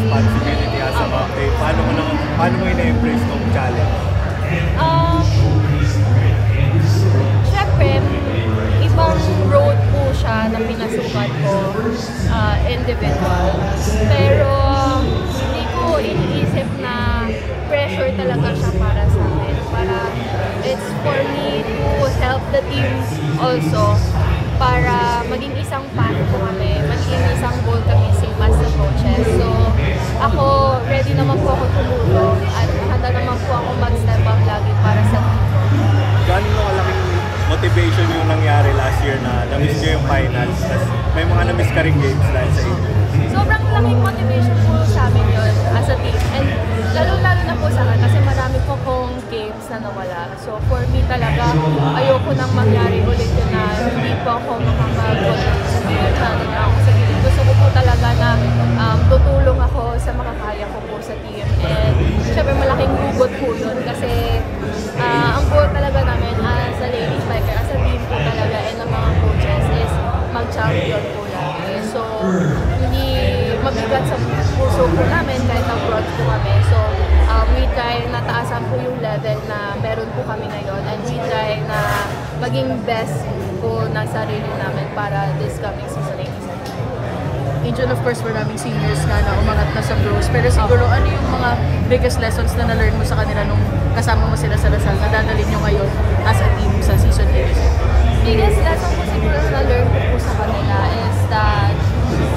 responsibility as a captain. Paano mo ina-embrace tong challenge? Siyempre, ibang road po siya na pinasukan ko, individual. Pero hindi ko iniisip na pressure talaga siya para sa akin. It's for me to help the team also para maging isang path po kami, maging isang goal kami same as the coaches. So, ako, ready naman po ako tumulong at handa naman po ako mag-step up lagi para sa team. Gano'n na kalaking motivation yung nangyari last year na na-miss nyo yung finals, tas may mga na-miss ka rin games dahil sa inyo? Sobrang laking motivation po sa amin yun as a team. And lalo-lalo na po sa akin kasi marami po kong games na nawala. So for me talaga, ayoko nang mangyari ulit yun na hindi po ako makakag-control sa team na ako sa gilid. Gusto ko po talaga na tutulong ako sa makakaya ko po sa team. And syempre malaking hugot po yun kasi ang goal talaga namin as a ladies biker, as a team po talaga and ang mga coaches is mag-champion po lagi. So hindi mabigat sa puso po namin kahit abroad po kami. So we try na taasan po yung level na meron po kami ngayon and we try na maging best po ng sarili namin para this coming season. Angel, of course, maraming seniors na umangat na sa pros. Pero siguro, ano yung mga biggest lessons na na-learn mo sa kanila nung kasama mo sila sa Lasal na dadalhin nyo ngayon as a team sa season 8? Biggest lesson po siguro na na-learn ko po sa kanila is that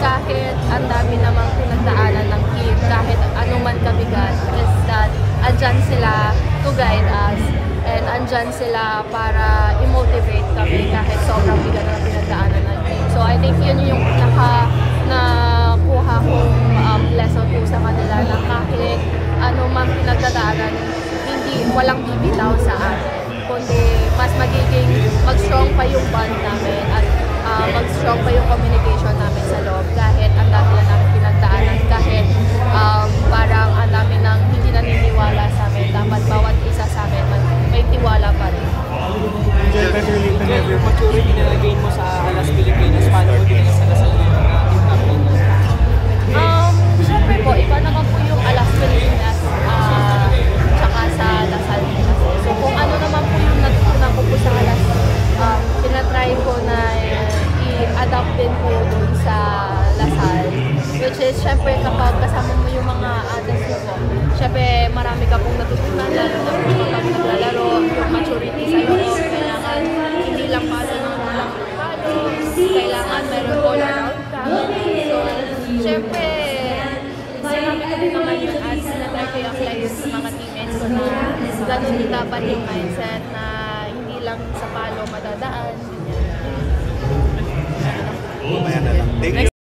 kahit ang dami namang pinagdaanan ng team, kahit anuman kabigat, is that andyan sila to guide us and andyan sila para i-motivate kami kahit sobrang bigat na pinagdaanan ng team. So I think yun yung nakuha kong lesson po sa kanila na kahit anumang pinagdadaanan, walang bibitaw sa atin, kundi mas mag-strong pa yung bond namin at mag-strong pa yung communication namin sa loob kahit ang dami na namin pinagdaanan, kahit parang ang dami nang hindi naniniwala sa amin, dapat bawat isa sa amin may tiwala pa rin. Yung maturity na nagain mo sa Alas Pilipinas, paano mo din sa Lasal yung team captain? Siyempre po, iba naman po yung Alas Pilipinas tsaka sa Lasal. So kung ano naman po yung natutunan ko po sa Alas, pinatry ko na i-adapt din po dun sa Lasal. Which is, syempre kapag kasama mo yung mga others mo po, syempre marami ka pong natutunan, lalo na po kapag naglalaro, yung maturity sa loob, kailangan hindi lang palo ng walang palo, kailangan meron all-around ka. So, syempre, marami ko din naman yung ads na try ko i-apply sa mga teammates ko na ganun din dapat yung mindset na hindi lang sa palo madadaan. Mamaya na lang. Thank you.